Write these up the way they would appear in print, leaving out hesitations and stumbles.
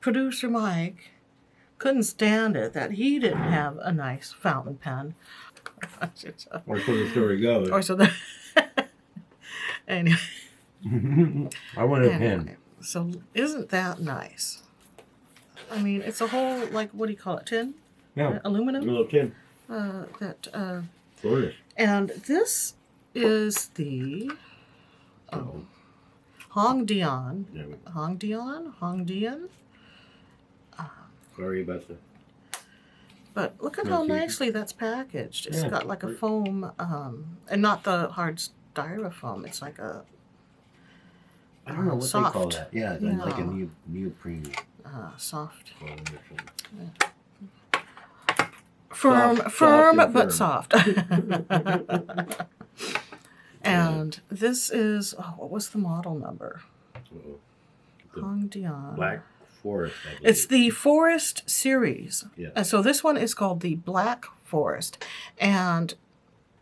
producer Mike couldn't stand it that he didn't have a nice fountain pen. Or so the story goes. Or so the anyway. I want a pen. So isn't that nice? I mean, it's a whole, like, what do you call it, tin? Yeah. Aluminum? A little tin. Gorgeous. And this is the Hong Dian. Yeah. Hong Dian. Sorry about that. But look at how nicely that's packaged. It's got like a foam, and not the hard styrofoam. It's like a I don't know what soft. they call that. Yeah, it's like a neoprene. Soft. Yeah. Firm, but soft. And this is, what was the model number? Hong Dian. Black Forest, I believe. It's the Forest series. Yeah. And so this one is called the Black Forest. And,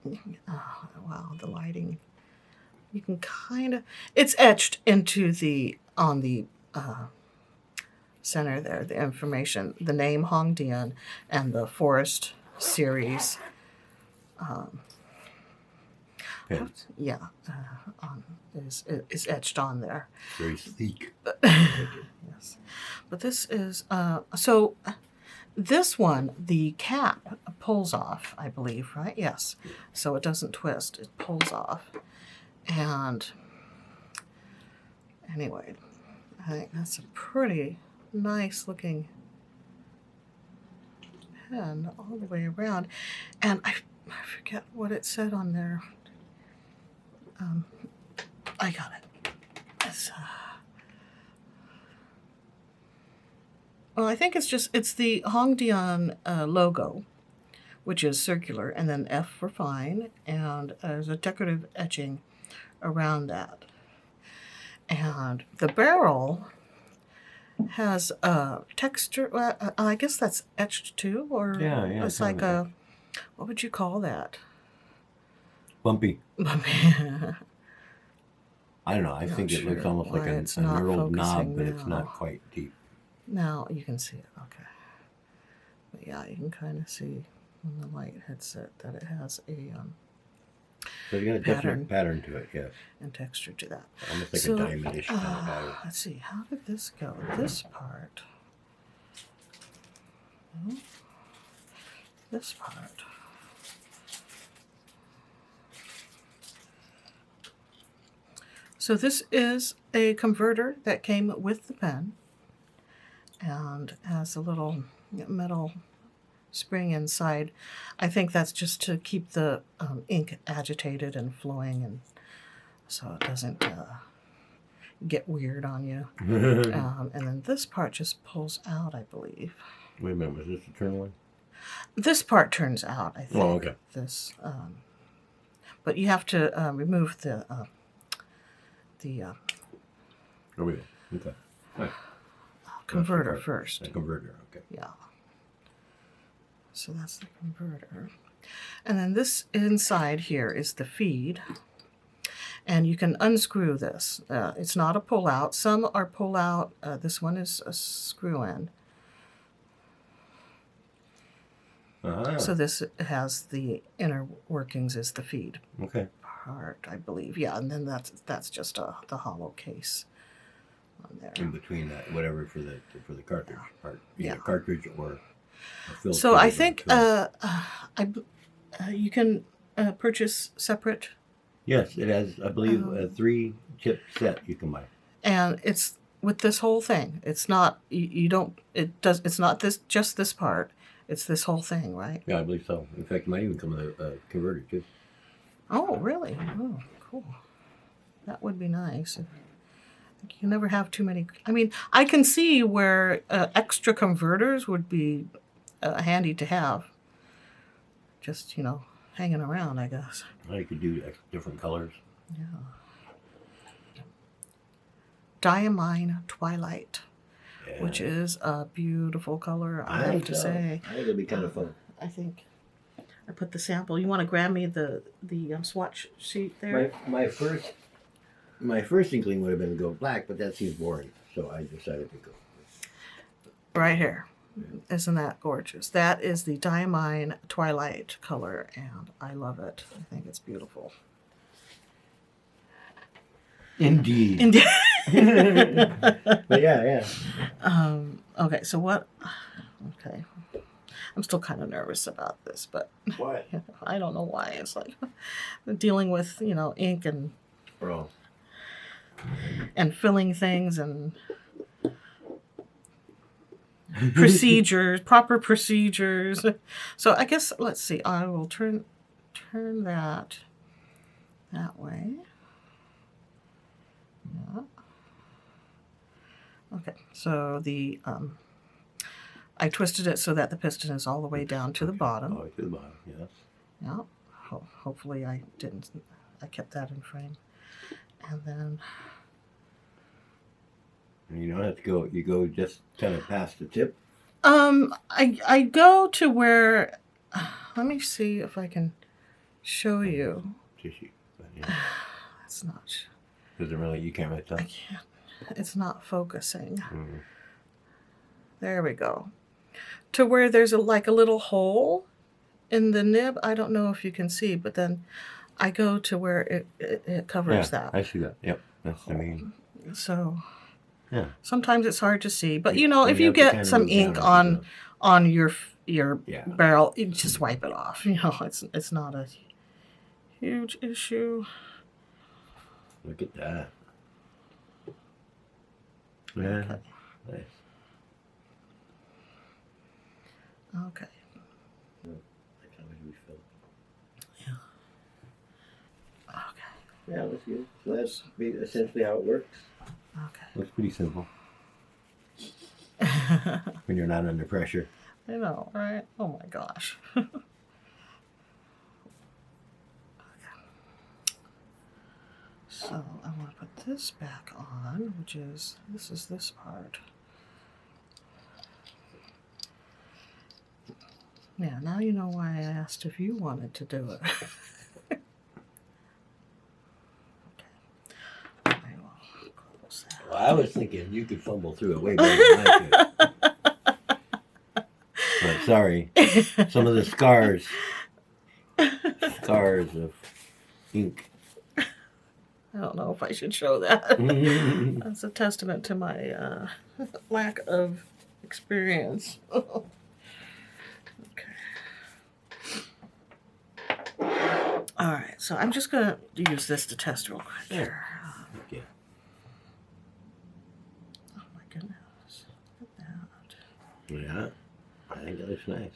wow, the lighting. You can kind of, it's etched into on the center there, the information, the name Hong Dian and the Forest series. Is etched on there. Very sleek. Yes. But this is, so this one, the cap pulls off, I believe, right? Yes. So it doesn't twist, it pulls off. And anyway, I think that's a pretty nice looking pen all the way around. And I forget what it said on there. I got it. It's, well, I think it's the Hong Dian logo, which is circular, and then F for fine, and there's a decorative etching around that. And the barrel has a texture, I guess that's etched too, or it's like a, what would you call that? Bumpy. I don't know. I think it looks almost like an knurled knob, but it's not quite deep. Now you can see it, okay. But yeah, you can kind of see when the light hits it that it has a so you got a different pattern to it, yes. And texture to that. Almost like a diamond-ish kind of pattern. Let's see, how did this go? This part. This part. So this is a converter that came with the pen and has a little metal spring inside. I think that's just to keep the ink agitated and flowing, and so it doesn't get weird on you. And then this part just pulls out, I believe. Wait a minute, was this the turn one? This part turns out, I think. Oh, okay. This, but you have to remove the over there. Okay. Right. Converter first. The converter, okay. Yeah. So that's the converter. And then this inside here is the feed. And you can unscrew this. It's not a pull-out. Some are pull-out. This one is a screw-in. So this has the inner workings is the feed part, I believe. Yeah, and then that's just the hollow case on there. In between that, whatever for the cartridge part, either cartridge or a filter. So I think you can purchase separate. Yes, it has, I believe, a 3-chip set you can buy. And it's with this whole thing. It's not it's not just this part. It's this whole thing, right? Yeah, I believe so. In fact, it might even come with a converter too. Oh, really? Oh, cool. That would be nice. You never have too many. I mean, I can see where extra converters would be handy to have. Just, hanging around, I guess. Well, you could do different colors. Yeah. Diamine Twilight, which is a beautiful color, I have to say. I think it'll be kind of fun. I think I put the sample. You want to grab me the swatch sheet there? My first inkling would have been to go black, but that seems boring, so I decided to go. right here. Isn't that gorgeous? That is the Diamine Twilight color, and I love it. I think it's beautiful. Indeed. Indeed. But yeah. Okay, so what? Okay. I'm still kind of nervous about this, but What? I don't know why. It's like dealing with, ink and Bro. filling things and procedures, proper procedures. So I guess, let's see, I will turn that way. Yeah. Okay, so the I twisted it so that the piston is all the way down to the bottom. All the way to the bottom, yes. Yeah. Hopefully I kept that in frame. And then And you don't have to go. You go just kind of past the tip. I go to where, let me see if I can show you. Tissue. But yeah. That's not. Doesn't really. You can't really tell. I can't. It's not focusing. Mm. There we go. To where there's like a little hole in the nib. I don't know if you can see, but then I go to where it covers that. I see that. Yep. That's So yeah. sometimes it's hard to see, but if you have to get kind some of move ink down on your Yeah. barrel, you just wipe it off. It's not a huge issue. Look at that. Yeah. Okay. Nice. Okay. That's how we fill. Yeah. Okay. Yeah, that's good. So that's essentially how it works. Okay. Looks pretty simple when you're not under pressure. I know, right? Oh my gosh. So I want to put this back on, which is this part. Yeah, now you know why I asked if you wanted to do it. Okay. I will close that. Well, I was thinking you could fumble through it way better than I could. But sorry, some of the scars of ink. I don't know if I should show that. That's a testament to my lack of experience. Okay. All right, so I'm just going to use this to test real quick here. Okay. Oh my goodness. Look at that. Yeah, I think that looks nice.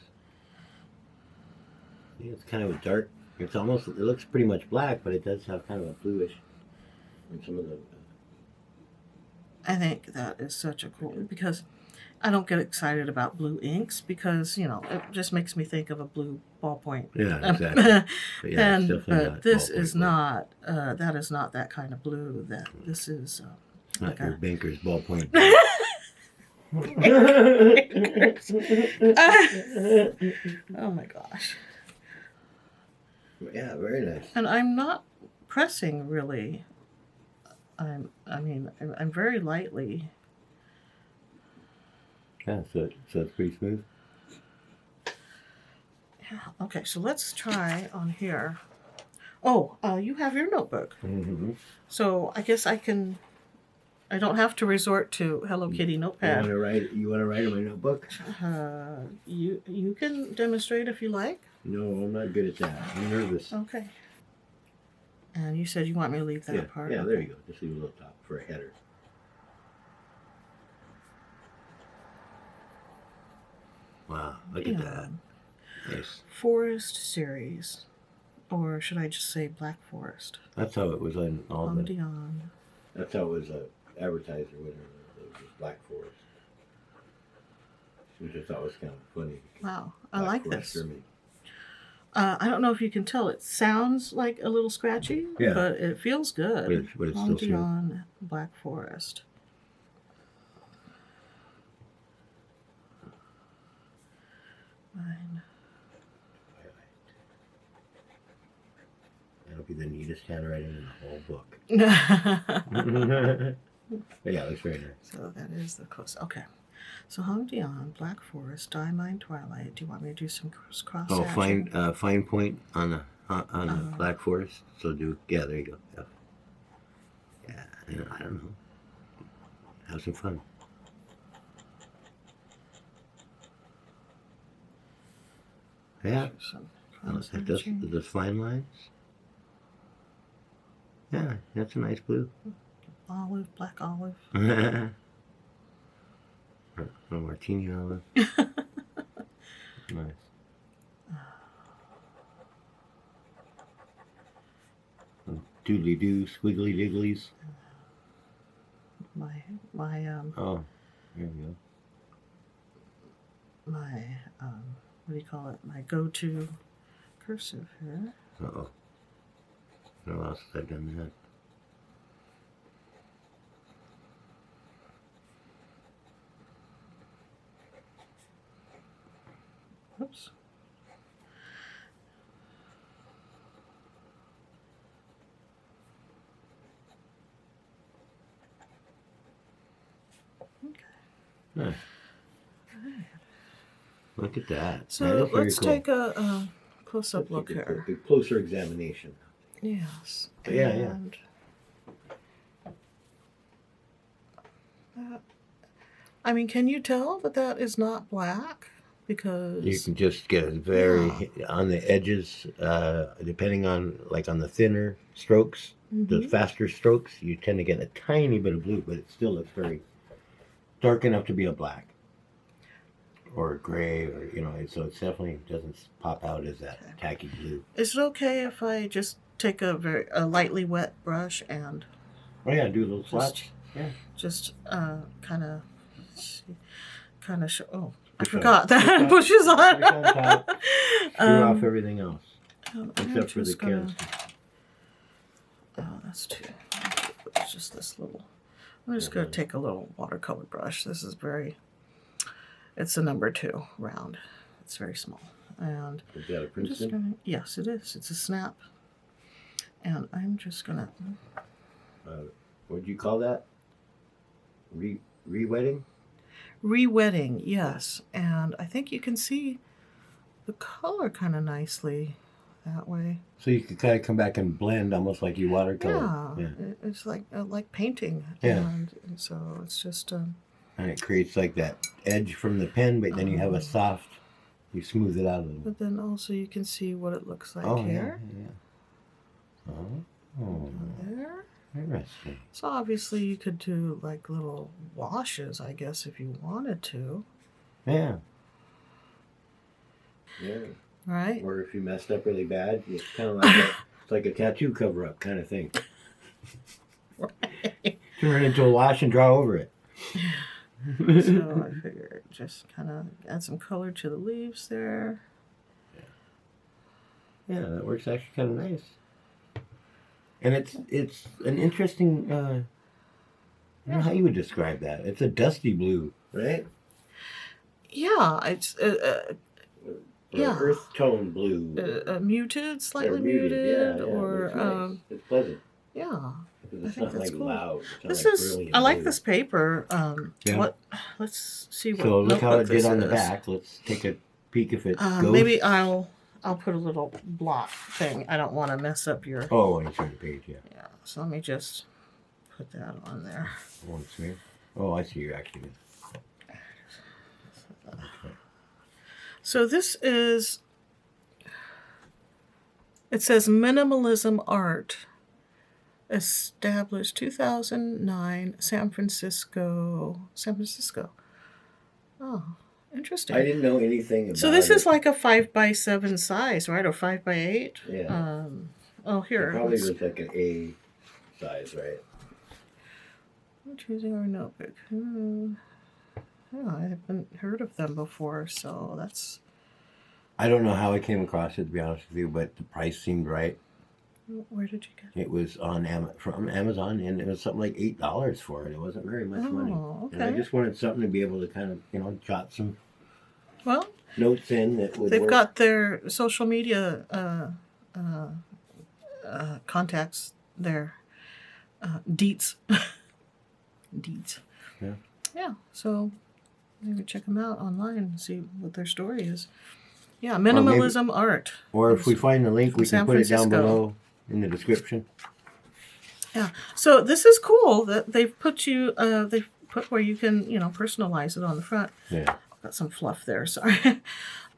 Yeah, it's kind of a dark. It looks pretty much black, but it does have kind of a bluish. And some of the. I think that is such a cool, because I don't get excited about blue inks because, it just makes me think of a blue ballpoint. Yeah, exactly. But yeah, it's definitely but not this ballpoint is blue. not, that is not that kind of blue. This is Not your banker's ballpoint. oh my gosh. Yeah, very nice. And I'm not pressing really. I'm very lightly. Yeah, so it's pretty smooth. Yeah. Okay, so let's try on here. Oh, you have your notebook. Mm-hmm. So I guess I don't have to resort to Hello Kitty notepad. You want to write in my notebook? You can demonstrate if you like. No, I'm not good at that. I'm nervous. Okay. And you said you want me to leave that part. Yeah, there you go. Just leave a little top for a header. Wow, look at that. Nice. Forest series. Or should I just say Black Forest? That's how it was on all the. Dian. That's how it was advertised or whatever. It was Black Forest. Which I thought was kind of funny. Wow, I Black like Forest this. Germany. I don't know if you can tell. It sounds like a little scratchy, Yeah. but it feels good. But it's still smooth. Dian Black Forest. Fine. That'll be the neatest handwriting in the whole book. But yeah, it looks very nice. So that is the close. Okay. So Hung Dian, Black Forest, Diamine Twilight. Do you want me to do some cross Oh, hatching? fine point on the Black Forest. So yeah, there you go. Yeah, I don't know. Have some fun. Yeah, Some those fine lines. Yeah, that's a nice blue. olive, black olive. A martini olive. Nice. Doodly doo, squiggly digglies. My Oh, there we go. my what do you call it? My go-to cursive here. Uh-oh. What else have I done that? Oops. Okay. Nice. Look at that. So that is very let's cool. take a close-up look here. A closer examination. Yes. Yeah. And I mean, can you tell that that is not black? Because You can just get it very on the edges, depending on on the thinner strokes, the faster strokes, you tend to get a tiny bit of blue, but it still looks very dark enough to be a black or a gray, or so it definitely doesn't pop out as that tacky blue. Is it okay if I just take a lightly wet brush and Oh yeah, do a little swatch. just kind of show? Oh, I forgot that pushes on. Screw off everything else except for the gonna, cans. Oh, that's too. It's just this little. I'm just going to take a little watercolor brush. This is it's a number 2 round. It's very small. And Is that a Princeton? Yes, it is. It's a snap. And I'm just going to. What do you call that? Re-wetting? Re-wetting, yes. And I think you can see the color kind of nicely that way. So you can kind of come back and blend almost like you watercolor. Yeah. It's like painting. Yeah. And so it's just... and it creates that edge from the pen, but then you have a soft, you smooth it out a little. But then also you can see what it looks like here. Yeah. Oh. There. Interesting. So obviously you could do little washes, I guess, if you wanted to. Yeah. Right? Or if you messed up really bad, it's kind of it's like a tattoo cover-up kind of thing. Right. Turn it into a wash and draw over it. So I figured just kind of add some color to the leaves there. Yeah, that works actually kind of nice. And it's an interesting, I don't know how you would describe that. It's a dusty blue, right? Yeah, it's earth tone blue. muted, slightly muted, yeah, or nice. It's pleasant. Yeah. Because it's I think not that's cool. loud. This is. I like this paper. Yeah. Let's see what. So look how it did on the is. back. Let's take a peek if it goes. Maybe I'll put a little block thing. I don't want to mess up your. Oh, when you turn the page, yeah. Yeah. So let me just put that on there. One smear. Oh, I see. You're actually. So this is. It says Minimalism Art. Established 2009, San Francisco. Oh, interesting. I didn't know anything about it. So this is like a 5x7 size, right? Or 5x8? Yeah. Here. It probably was like an A size, right? I'm choosing our notebook. I haven't heard of them before, so that's... I don't know how I came across it, to be honest with you, but the price seemed right. Where did you get it? It was from Amazon, and it was something like $8 for it. It wasn't very much money. Okay. And I just wanted something to be able to kind of, jot some Well, notes in that would they've work. got their social media contacts, their deets. Deets. Yeah. Yeah, so maybe check them out online and see what their story is. Yeah, maybe- minimalism art. Or if we find the link, we San can put it down Francisco. below in the description. Yeah. So this is cool that they've put you. They've put where you can personalize it on the front. Yeah. Got some fluff there. Sorry.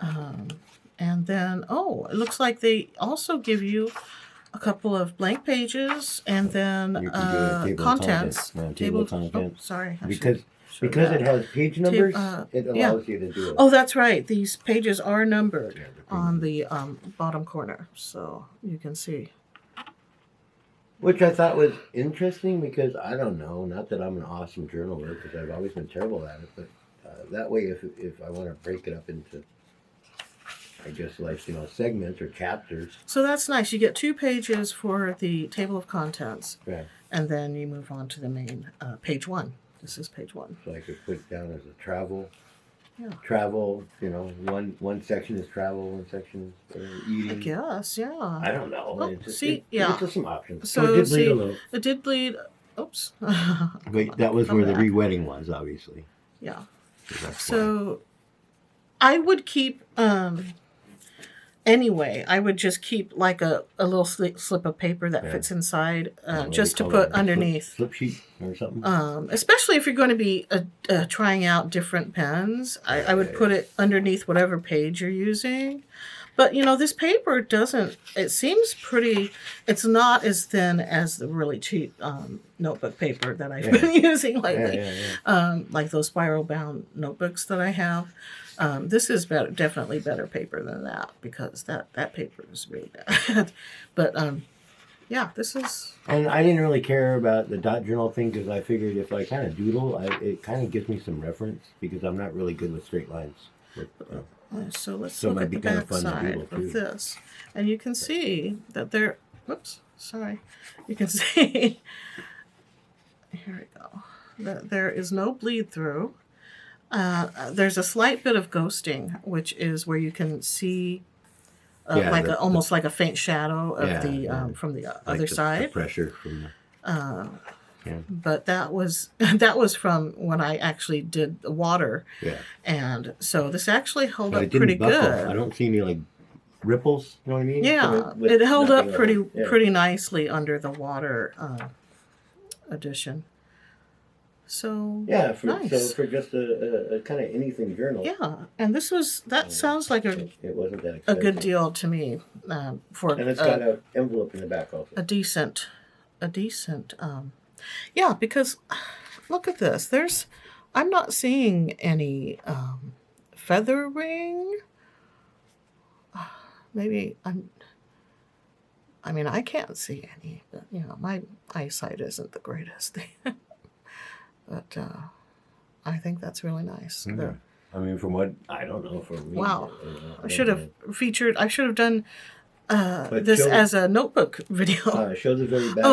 And then it looks like they also give you a couple of blank pages and then You can do a table of contents. contents. Yeah, table of Oh, contents. sorry. I Because should because show it that. has page numbers, it yeah. allows you to do it. Oh, that's right. These pages are numbered Yeah, they're on the bottom corner, so you can see. Which I thought was interesting because I don't know, not that I'm an awesome journaler because I've always been terrible at it, but that way if I want to break it up into, I guess like segments or chapters. So that's nice. You get 2 pages for the table of contents, Yeah. and then you move on to the main page 1. This is page 1. So I could put it down as a travel. Yeah. Travel, one section is travel, one section is I eating. guess, yeah. I don't know. Oh, It's just, see, it's just some options. So, it did see, bleed a little. It did bleed. Oops. Wait, that was Come where the back. re-wetting was, obviously. Yeah. So that's why. So I would keep, anyway, I would just keep like a little slip of paper that fits inside What do just you to call put that? underneath. Slip sheet or something. Especially if you're going to be trying out different pens, I would put it underneath whatever page you're using. But, this paper it seems pretty, it's not as thin as the really cheap notebook paper that I've been using lately. Like those spiral bound notebooks that I have. This is definitely better paper than that because that paper is really bad. But, this is... And I didn't really care about the dot journal thing because I figured if I kind of doodle, it kind of gives me some reference because I'm not really good with straight lines. So let's So it look might at be the kinda back fun to side doodle, too. of this. And you can see that there... Whoops, sorry. You can see... Here we go. That there is no bleed through. There's a slight bit of ghosting, which is where you can see almost like a faint shadow of from the other The side. pressure from the... But that was from when I actually did the water, and so this actually held But up it didn't pretty buckle. good. I don't see any like ripples. You know what I mean? Yeah, With it held up nothing on it. pretty nicely under the water edition. So Yeah, nice. for just a kind of anything journal. Yeah, and that sounds like It wasn't that a expensive. good deal to me for And it's got an envelope in the back also. a decent yeah, because look at this. I'm not seeing any feather ring. Maybe I can't see any, but my eyesight isn't the greatest. But I think that's really nice. Mm-hmm. I mean, from what I don't know, for me. Wow. I I should have done this show- as a notebook video. Show the very back.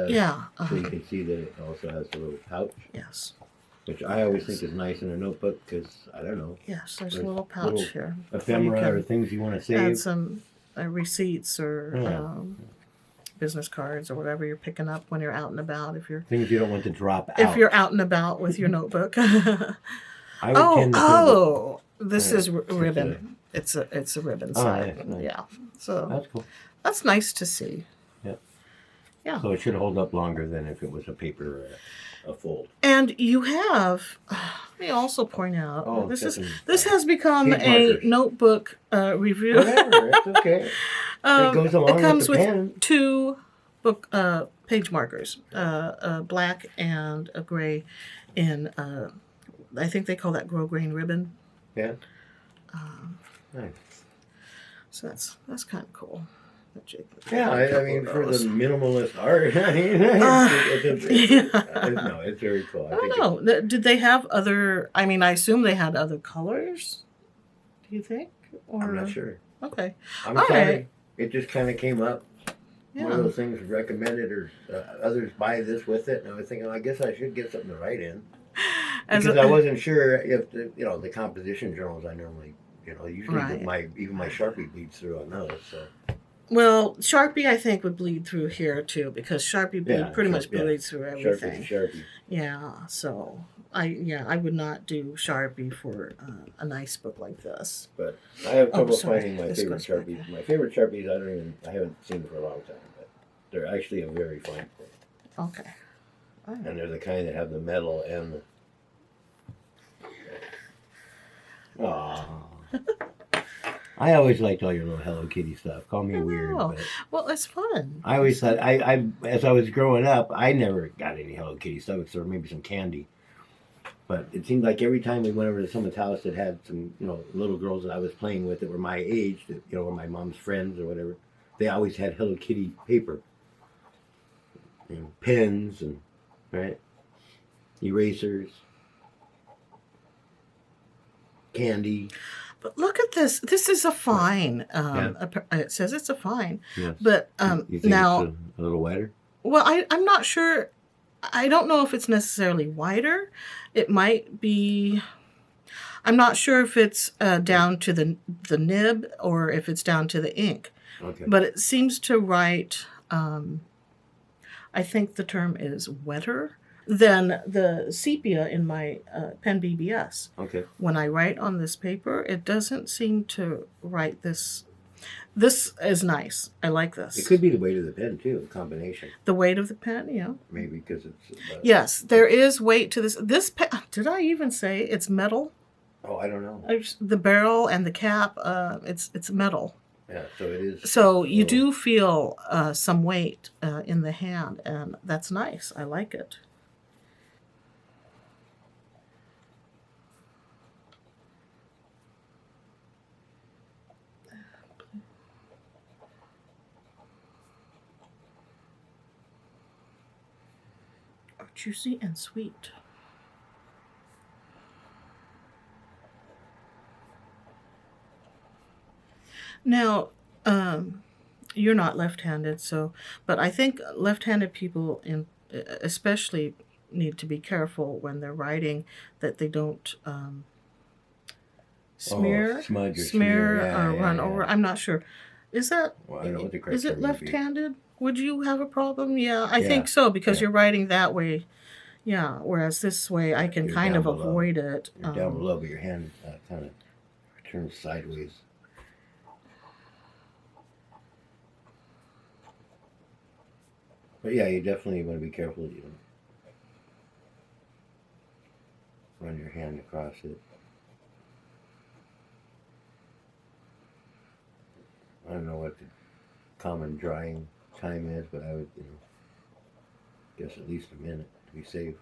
Yeah. So you can see that it also has a little pouch, Yes. which I always think is nice in a notebook because I don't know, Yes, there's a There's little pouch little here. ephemera You or can things you want to add save. some receipts or Yeah. business cards or whatever you're picking up when you're out and about. If you're Things you don't want to drop out. out and about with your notebook. I would tend to This Yeah, is ribbon. It's a ribbon side. yeah, nice. Yeah. So That's cool. that's nice to see. Yep. Yeah. So it should hold up longer than if it was a paper, a fold. And you have, let me also point out, Oh, this has become page a markers. notebook review. Whatever, it's okay. It goes along comes with the with pen. 2 book page markers, a black and a gray in, I think they call that grosgrain ribbon. Yeah. Nice. So that's kind of cool. Yeah, I mean, for the minimalist art, I mean, no, it's very cool. I don't know. Did they have other? I mean, I assume they had other colors. Do you think? Or, I'm not sure. Okay. I'm All sorry. right. It just kind of came up. Yeah. One of those things recommended, or others buy this with it, and I was thinking, I guess I should get something to write in. Because I wasn't sure if the composition journals I normally, usually Right. even my Sharpie bleeds through on those. So Well, Sharpie I think would bleed through here too because Sharpie pretty much yeah. bleeds through everything. Sharpie. Yeah. So I would not do Sharpie for a nice book like this. But I have trouble sorry. finding my This favorite goes back Sharpies. My favorite Sharpies, I haven't seen for a long time, but they're actually a very fine thing. Okay. Oh. And they're the kind that have the metal and the... Aww. I always liked all your little Hello Kitty stuff. Call me weird, but well, it's fun. I always thought I as I was growing up, I never got any Hello Kitty stuff except maybe some candy. But it seemed like every time we went over to someone's house that had some, little girls that I was playing with that were my age, that were my mom's friends or whatever, they always had Hello Kitty paper, and pens, and right, erasers, candy. But look at this. This is a fine. It says it's a fine. Yes. But you think now it's a little wider? Well, I'm not sure. I don't know if it's necessarily wider. It might be. I'm not sure if it's down to the nib or if it's down to the ink. Okay. But it seems to write. I think the term is wetter than the sepia in my pen BBS. Okay. When I write on this paper, it doesn't seem to write this. This is nice. I like this. It could be the weight of the pen too, a combination. The weight of the pen, yeah. Maybe because it's. Yes, there is weight to this. This pen. Did I even say it's metal? Oh, I don't know. The barrel and the cap. It's metal. Yeah, so it is. So you do feel some weight in the hand, and that's nice. I like it. Juicy and sweet. Now, you're not left-handed, but I think left-handed people, especially, need to be careful when they're writing that they don't smudge or smear smear. or run over. I'm not sure. Is that? Well, I don't know what the correct Is it term would be. left-handed? Would you have a problem? Yeah, I think so because you're writing that way. Yeah, whereas this way I can You're kind of down below. avoid it. You're down below, but your hand kind of turns sideways. But yeah, you definitely want to be careful that you don't run your hand across it. I don't know what the common drying time is, but I would, guess at least a minute to be safe.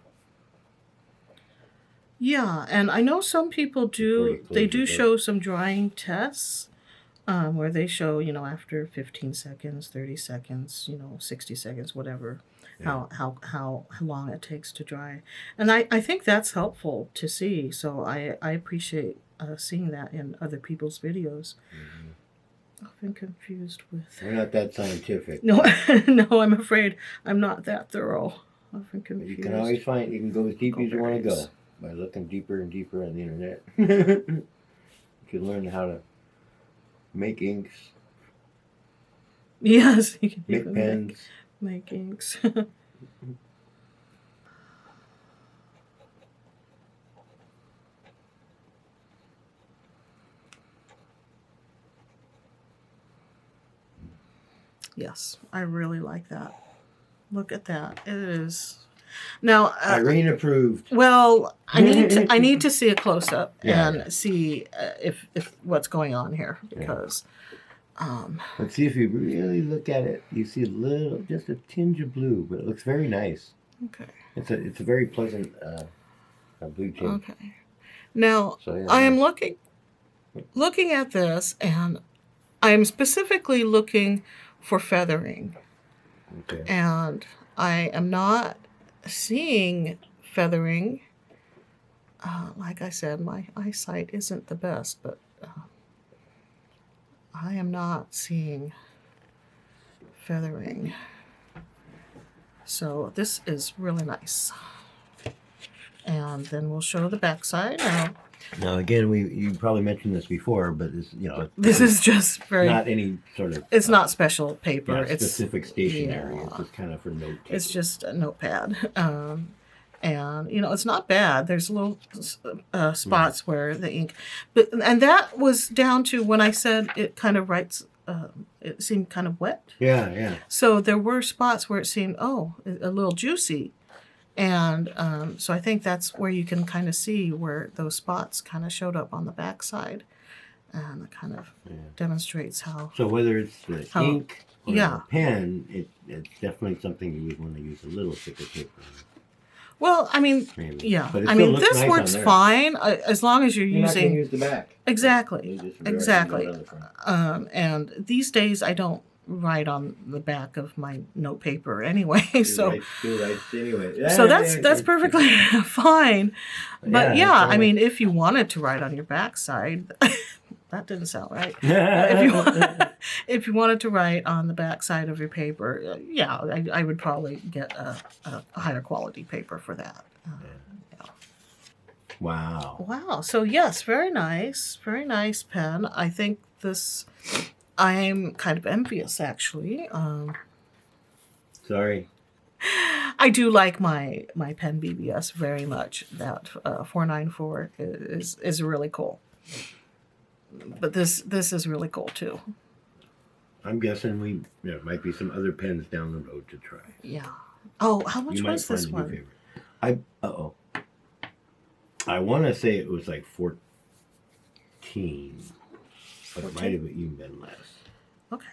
Yeah, and I know some people they do show some drying tests where they show, after 15 seconds, 30 seconds, 60 seconds, whatever, how long it takes to dry. And I think that's helpful to see. So I appreciate seeing that in other people's videos. Mm-hmm. Often confused with... We're not that scientific. No, no, I'm afraid I'm not that thorough. Often confused. You can always you can go as deep as you want to go by looking deeper and deeper on the internet. You can learn how to make inks. Yes, you can make pens. Make inks. Yes, I really like that. Look at that. It is. Now, Irene approved. Well, I need to see a close up and see if what's going on here because. Let's see if you really look at it. You see just a tinge of blue, but it looks very nice. Okay. It's a very pleasant blue tinge. Okay. Now I am looking at this, and I am specifically looking for feathering. Okay. And I am not seeing feathering. Like I said, my eyesight isn't the best, but I am not seeing feathering. So this is really nice. And then we'll show the backside. Now again, you probably mentioned this before, but this is just very not any sort of. It's not special paper. It's specific stationery. Yeah. It's just kind of for note taking. It's just a notepad. And it's not bad. There's little spots where the ink, and that was down to when I said it kind of writes. It seemed kind of wet. Yeah. So there were spots where it seemed a little juicy, and so I think that's where you can kind of see where those spots kind of showed up on the backside, and it kind of demonstrates how. So whether it's the ink or the pen, it's definitely something you would want to use a little thicker paper. Well, I mean, Maybe. yeah. But it I still mean, looks this nice works on there. fine as long as you're You're not using. going to use the back. Exactly. You just Exactly. write on the front. And these days I don't write on the back of my note paper anyway. So Anyway. that's perfectly fine. But I mean, if you wanted to write on your backside, that didn't sound right. If you wanted to write on the backside of your paper, I would probably get a higher quality paper for that. Wow. So yes, very nice pen. I think this. I'm kind of envious, actually. Sorry. I do like my pen BBS very much. That 494 is really cool. But this is really cool too. I'm guessing there might be some other pens down the road to try. Yeah. Oh, how much You might was find this a new one? favorite. I want to say it was like 14, but it might have even been less. Okay.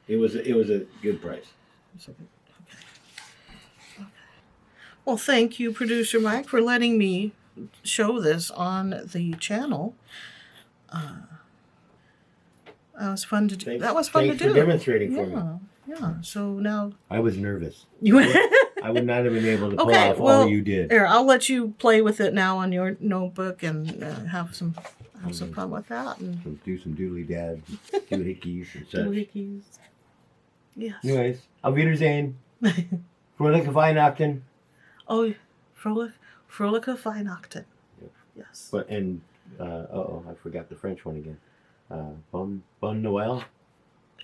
It was a good price. Okay. Well, thank you, Producer Mike, for letting me show this on the channel. That was fun to do. Thanks for demonstrating for me. Yeah. So now I was nervous. you. I would not have been able to pull off all you did. Here, I'll let you play with it now on your notebook and have some fun with that. And do some doodly dads, doohickeys and such. doohickeys. Yes. Anyways, auf Wiedersehen. Fröhliche Weihnachten. Oh, Fröhliche Weihnachten. Yes. But I forgot the French one again. Bon Noël.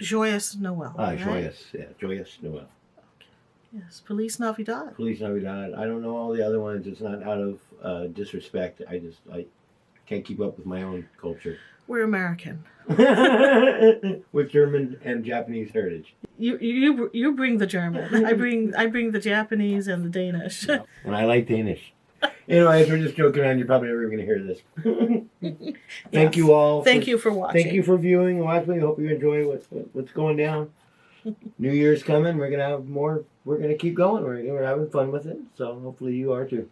Joyous Noel. Right? Joyous Noel. Yes, Feliz Navidad. Feliz Navidad. I don't know all the other ones. It's not out of disrespect. I can't keep up with my own culture. We're American. With German and Japanese heritage. You bring the German. I bring the Japanese and the Danish. And I like Danish. Anyways, we're just joking around. You're probably never going to hear this. Thank you all. Thank you for watching. Thank you for viewing and watching. I hope you enjoy what's going down. New Year's coming. We're going to have more. We're going to keep going. We're having fun with it. So hopefully you are too.